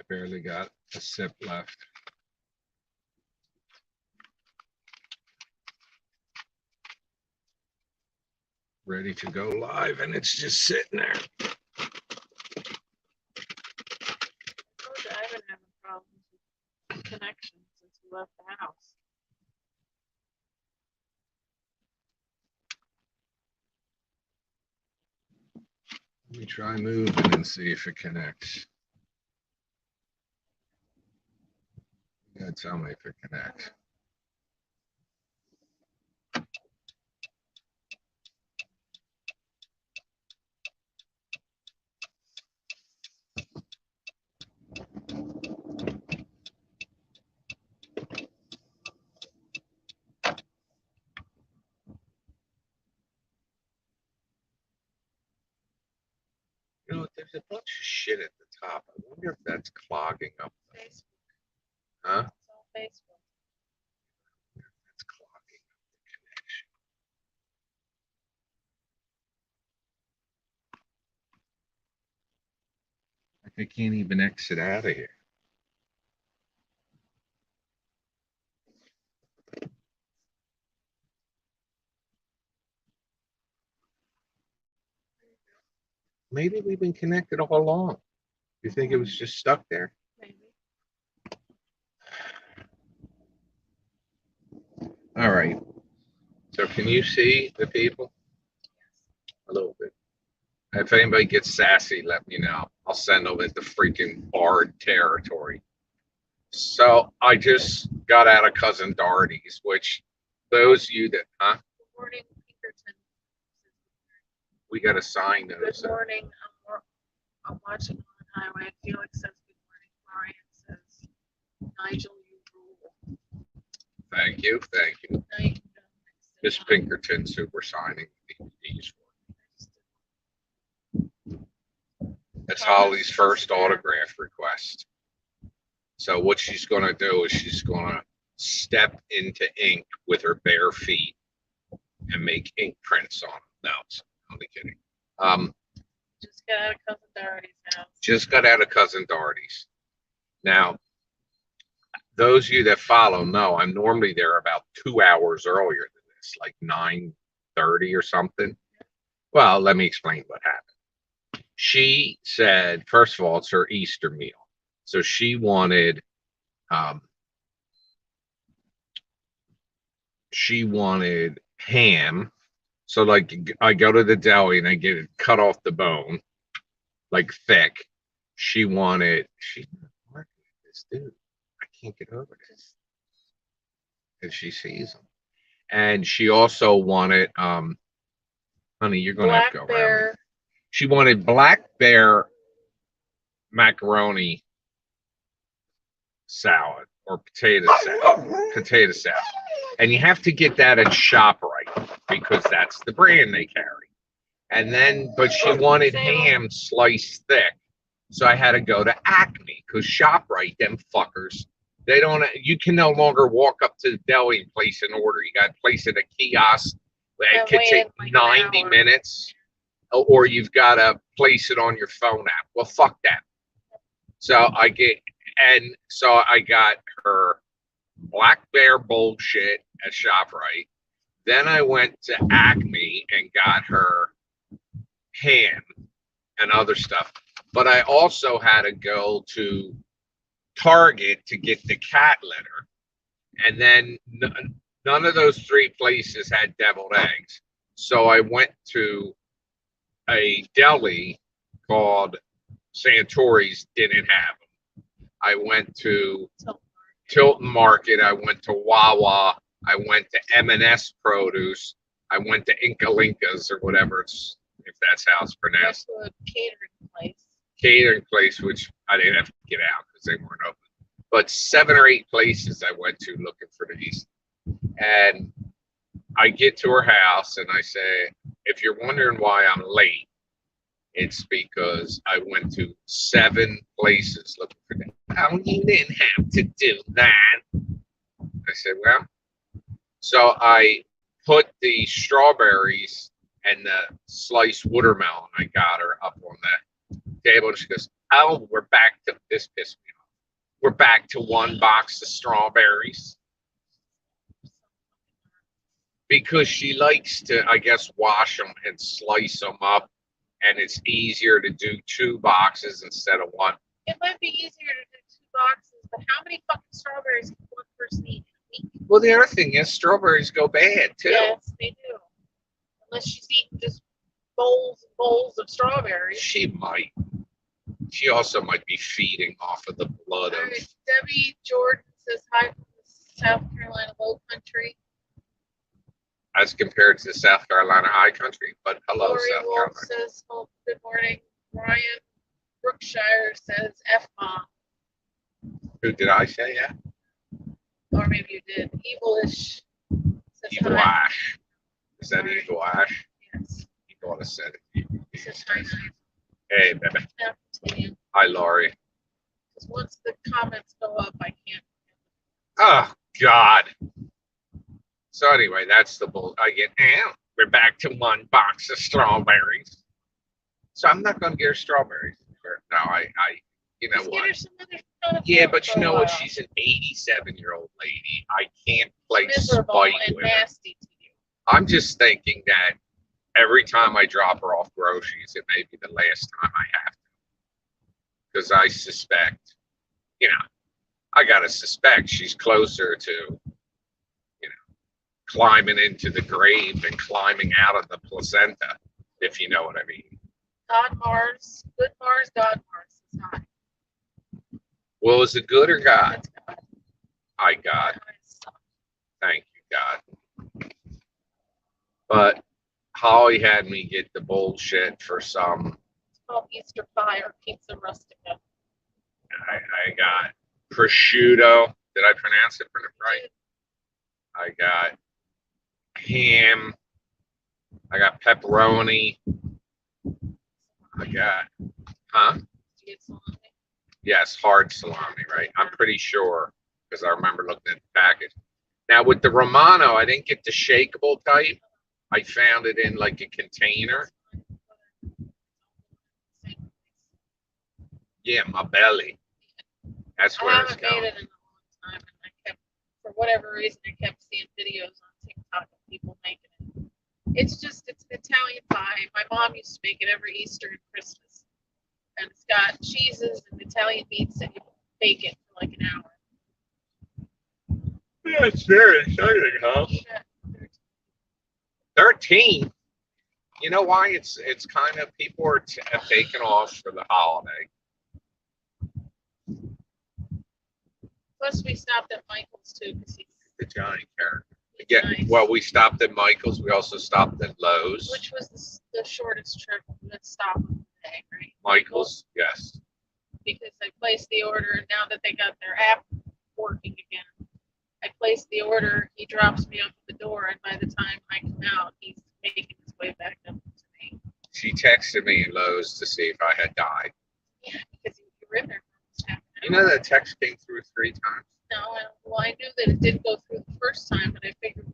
barely got a sip left. Ready to go live, and it's just sitting there. I've been having problems with connection since we left the house. Let me try moving and see if it connects. You gotta tell me if it connects. You know, there's a bunch of shit at the top. I wonder if that's clogging up. Facebook. Huh? It's on Facebook. That's clogging up the connection. I can't even exit out of here. Maybe we've been connected all along. You think it was just stuck there? Maybe. All right. So can you see the people? A little bit. If anybody gets sassy, let me know. I'll send them into freaking barred territory. So I just got out of Cousin Doherty's, which those of you that, Good morning, Pinkerton. we got to sign those. Good morning. I'm watching on the highway. Felix says good morning. Brian says, Nigel, you rule. Thank you. Thank you. Now you can go next to Miss Nigel. Pinkerton's who we're signing DVDs for. That's Holly's first autograph request. So what she's going to do is she's going to step into ink with her bare feet and make ink prints on them. No, I'm only kidding. Just got out of Cousin Doherty's house. Just got out of Cousin Doherty's. Now, those of you that follow know I'm normally there about 2 hours earlier than this, like 9:30 or something. Well, let me explain what happened. She said, first of all, it's her Easter meal. So she wanted ham. So like I go to the deli and I get it cut off the bone, like thick. She wanted, she's not working with this dude. I can't get over this. If she sees him. And she also wanted, honey, you're gonna have to go around. She wanted black bear macaroni salad or potato salad. And you have to get that at ShopRite because that's the brand they carry. And then, but she wanted ham sliced thick. So I had to go to Acme because ShopRite, them fuckers, they don't, you can no longer walk up to the deli and place an order. You got to place it at a kiosk. It could take 90 minutes, or you've got to place it on your phone app. Well, fuck that. So I got her black bear bullshit at ShopRite. Then I went to Acme and got her ham and other stuff. But I also had to go to Target to get the cat litter. And then none of those three places had deviled eggs. So I went to a deli called Santori's, didn't have them. I went to Tilton Market. I went to Wawa. I went to M&S Produce. I went to Inca Linkas or whatever it's, if that's how it's pronounced. That's a catering place. Catering place, which I didn't have to get out because they weren't open. But 7 or 8 places I went to looking for these. And I get to her house and I say, if you're wondering why I'm late, it's because I went to 7 places looking for them. Oh, you didn't have to do that. I said, well, so I put the strawberries and the sliced watermelon I got her up on that table. And she goes, oh, we're back to this. Pissed me off. We're back to one box of strawberries because she likes to, I guess, wash them and slice them up, and it's easier to do 2 boxes instead of one. It might be easier to do 2 boxes, but how many fucking strawberries can one person eat in a week? Well, the other thing is strawberries go bad too. Yes, they do. Unless she's eating just bowls and bowls of strawberries. She might. She also might be feeding off of the blood All of. right, Debbie Jordan says hi from the South Carolina Low Country. As compared to the South Carolina High Country, but hello, Lori South Wolf Carolina. says, oh, good morning. Brian Brookshire says F-bomb. Who did I say? Yeah. Or maybe you did. Evilish says Evil hi. Ash. Is that Evil Ash? Yes. You thought I said it. He says hi. Hey, baby. Now continue. Hi, Laurie. Because once the comments go up, I can't. Oh, God. So anyway, that's the bull. I get, we're back to one box of strawberries. So I'm not going to get her strawberries. No, you know Just get her what? some other kind of Yeah, fruit but for you a know what? while. She's an 87-year-old lady. I can't play Miserable spite and with her. nasty to you. I'm just thinking that every time I drop her off groceries, it may be the last time I have to. Because I suspect, I got to suspect she's closer to, climbing into the grave than climbing out of the placenta, if you know what I mean. God Mars, good Mars, God Mars is hi. Well, is it good or God? That's God. I God. Thank you, God. But Holly had me get the bullshit for some. It's called Easter pie or pizza rustica. I got prosciutto. Did I pronounce it right? I got ham. I got pepperoni. I got, Did you get salami? yes, hard salami, right? I'm pretty sure because I remember looking at the package. Now with the Romano, I didn't get the shakeable type. I found it in like a container. Yeah, my belly. That's I where it's haven't made going. it in a long time, and I kept, for whatever reason, I kept seeing videos on TikTok of people making it. It's an Italian pie. My mom used to make it every Easter and Christmas, and it's got cheeses and Italian meats, and you bake it for like an hour. Yeah, it's very exciting, huh? 13. You know why? It's kind of people are taking off for the holiday. Plus, we stopped at Michael's too because he's The giant character. he's Yeah. nice. Well, we stopped at Michael's. We also stopped at Lowe's. Which was the shortest trip that stopped of the day, right? Michael's, yes. Because I placed the order, and now that they got their app working again, I placed the order. He drops me off at the door, and by the time I come out, he's making his way back up to me. She texted me in Lowe's to see if I had died. Yeah, because you were in there for almost half an You hour. know that text came through 3 times? No, well, I knew that it didn't go through the first time, but I figured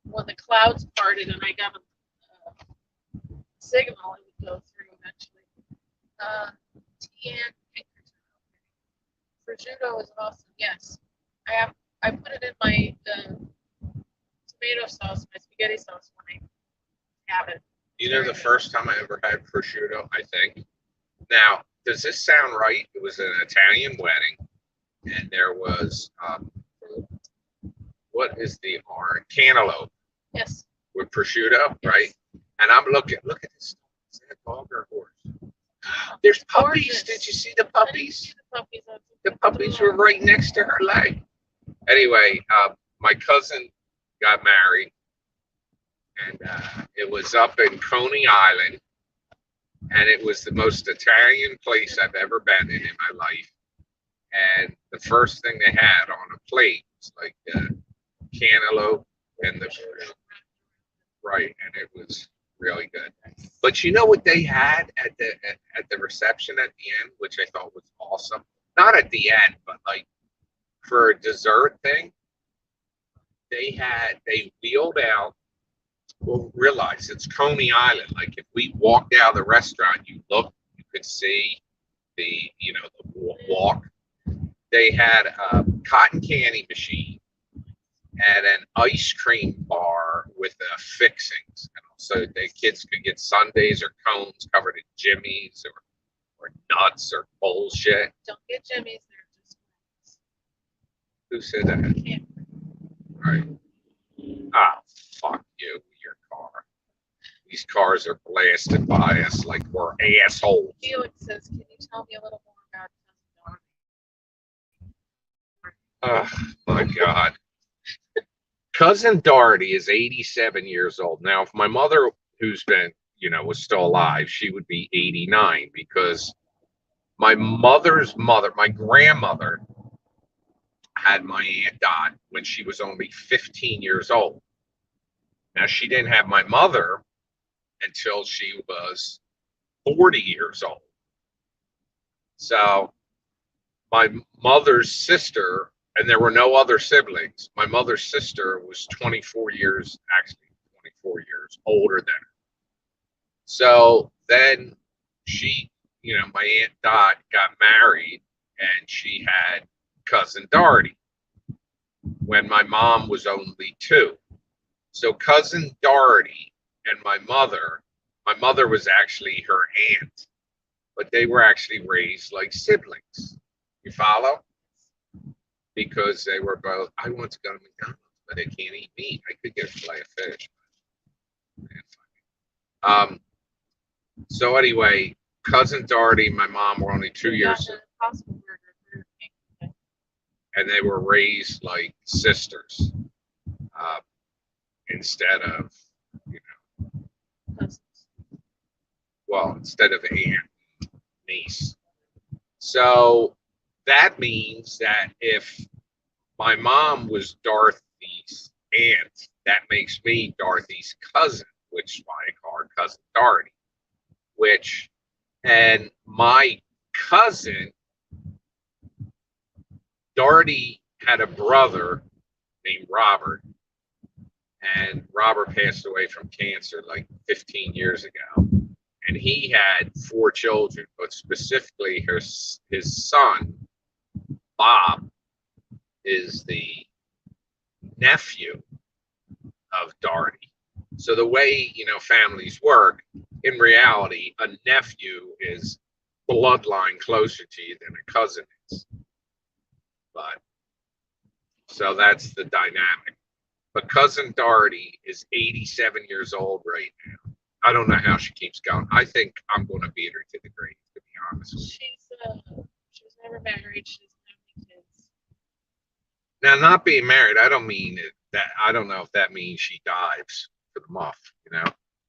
when the clouds parted and I got a signal, it would go through eventually. TN prosciutto is awesome. Yes, I put it in my tomato sauce, my spaghetti sauce when I have it. You know the first time I ever had prosciutto, I think. Now, does this sound right? It was an Italian wedding, and there was what is the orange cantaloupe Yes. with prosciutto, right? And I'm looking. Look at this. Is that a dog or a horse? There's puppies. Gorgeous. Did you see the I didn't puppies? see the puppies. The puppies were right next to her leg. Anyway, my cousin got married, and it was up in Coney Island, and it was the most Italian place I've ever been in my life. And the first thing they had on a plate was like cantaloupe and the right, and it was really good. But you know what they had at the reception at the end, which I thought was awesome. Not at the end, but like for a dessert thing, they wheeled out. Well, realize it's Coney Island. Like if we walked out of the restaurant, you could see the the walk. they had a cotton candy machine and an ice cream bar with fixings. And so the kids could get sundaes or cones covered in jimmies or nuts or bullshit. Don't get jimmies. They're just Who said that? can't. Right. Oh, fuck you, your car. These cars are blasted by us like we're assholes. Felix says, "Can you tell me a little more about Oh, my God. Cousin Dorety is 87 years old. Now, if my mother, who's been, was still alive, she would be 89 because my mother's mother, my grandmother, had my Aunt Dot when she was only 15 years old. Now, she didn't have my mother until she was 40 years old. So, my mother's sister, and there were no other siblings, my mother's sister was 24 years, actually 24 years older than her. So then she, my Aunt Dot got married and she had cousin Dorety when my mom was only 2. So cousin Dorety and my mother was actually her aunt, but they were actually raised like siblings. You follow? Because they were both, I want to go to McDonald's, but I can't eat meat. I could get a fillet of fish. So anyway, cousin Dorety and my mom were only 2 years, Impossible Burger? and they were raised like sisters instead of, instead of aunt, niece. So that means that if my mom was Dorothy's aunt, that makes me Dorothy's cousin, which is why I call her cousin Dorety. And my cousin, Dorety had a brother named Robert, and Robert passed away from cancer like 15 years ago. And he had 4 children, but specifically his son, Bob, is the nephew of Dorety. So the way, families work, in reality, a nephew is bloodline closer to you than a cousin is. But so that's the dynamic. But cousin Dorety is 87 years old right now. I don't know how she keeps going. I think I'm going to beat her to the grave, to be honest with you. She was never married. She doesn't have any kids. Now, not being married, I don't mean that. I don't know if that means she dives for the muff.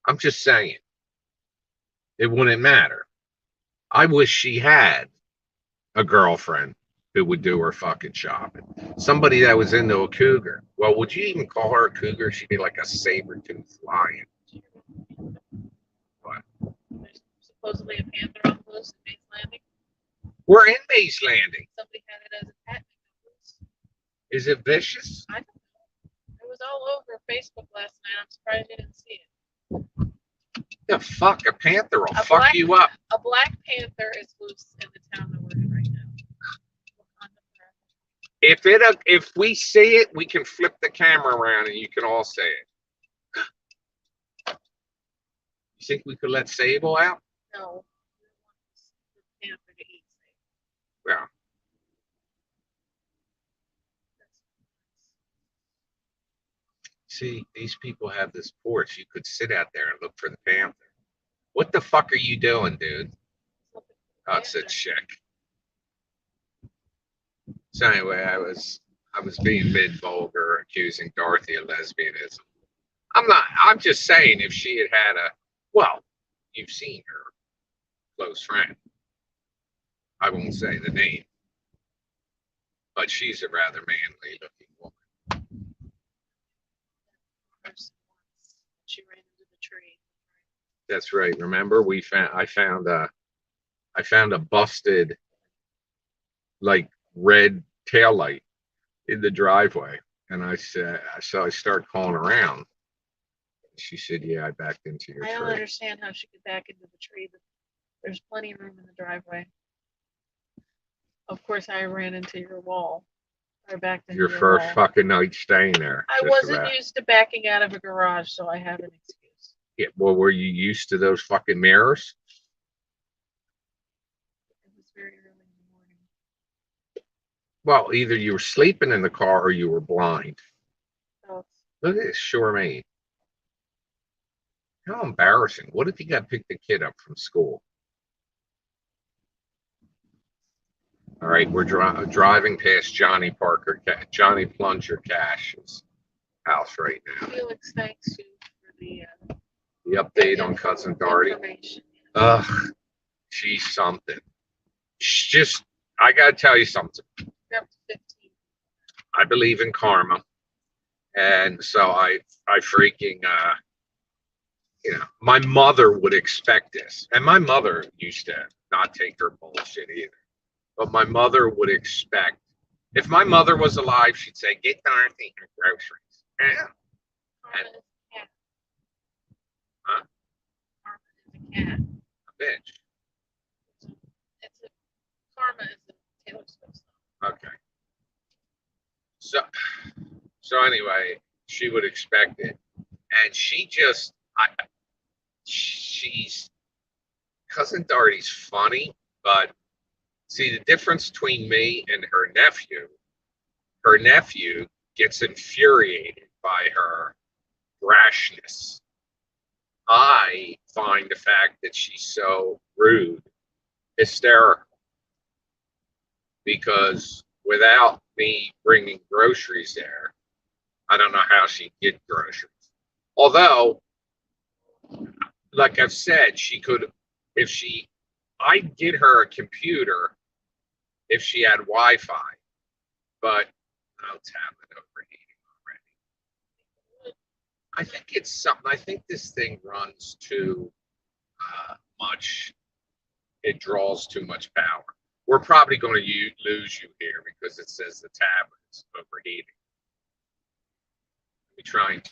I'm just saying it wouldn't matter. I wish she had a girlfriend who would do her fucking shopping. Somebody that was into a cougar. Well, would you even call her a cougar? She'd be like a saber-toothed lion. What? There's supposedly a panther on the loose in Mays Landing. We're in Mays Landing. Somebody had it as a pet. Is it vicious? I don't know. It was all over Facebook last night. I'm surprised you didn't see it. The fuck? A panther will fuck you up. A black panther is loose in the town that we're in right now. If we see it, we can flip the camera around and you can all say it. You think we could let Sable out? No. We want the panther to eat Sable. Yeah. See, these people have this porch. You could sit out there and look for the panther. What the fuck are you doing, dude? Oh, it's a chick. So anyway, I was being mid-vulgar, accusing Dorothy of lesbianism. I'm just saying if she had you've seen her close friend. I won't say the name, but she's a rather manly looking woman. She ran into the tree. That's right. Remember, I found a busted like red taillight in the driveway, and I started calling around. She said, "Yeah, I backed into your tree." I don't understand how she could back into the tree, but there's plenty of room in the driveway. Of course, I ran into your wall. I backed into Your your first wall. fucking night staying there. I just wasn't about. used to backing out of a garage, so I have an excuse. Yeah, well, were you used to those fucking mirrors? It was very early in the morning. Well, either you were sleeping in the car or you were blind. So Look at this, sure me. How embarrassing. What if you got to pick the kid up from school? All right, we're driving past Johnny Plunger Cash's house right now. Felix thanks you for The update on cousin Dorety. information. Ugh, she's something. I gotta tell you something. You're up to 15. I believe in karma, and so I freaking my mother would expect this, and my mother used to not take her bullshit either. But my mother would expect, if my mother was alive, she'd say, "Get Dorothy her groceries." Yeah. Karma is a cat. Huh? Karma is a cat. A bitch. Karma is a Taylor Swift song. Okay. So anyway, she would expect it, and she's cousin Dorety's funny, but see the difference between me and her nephew. Her nephew gets infuriated by her brashness. I find the fact that she's so rude hysterical because without me bringing groceries there, I don't know how she'd get groceries. Although, like I've said, she could, I'd get her a computer if she had Wi-Fi, but no tablet overheating already. I think it's something. I think this thing runs too much. It draws too much power. We're probably going to lose you here because it says the tablet's overheating. Let me try and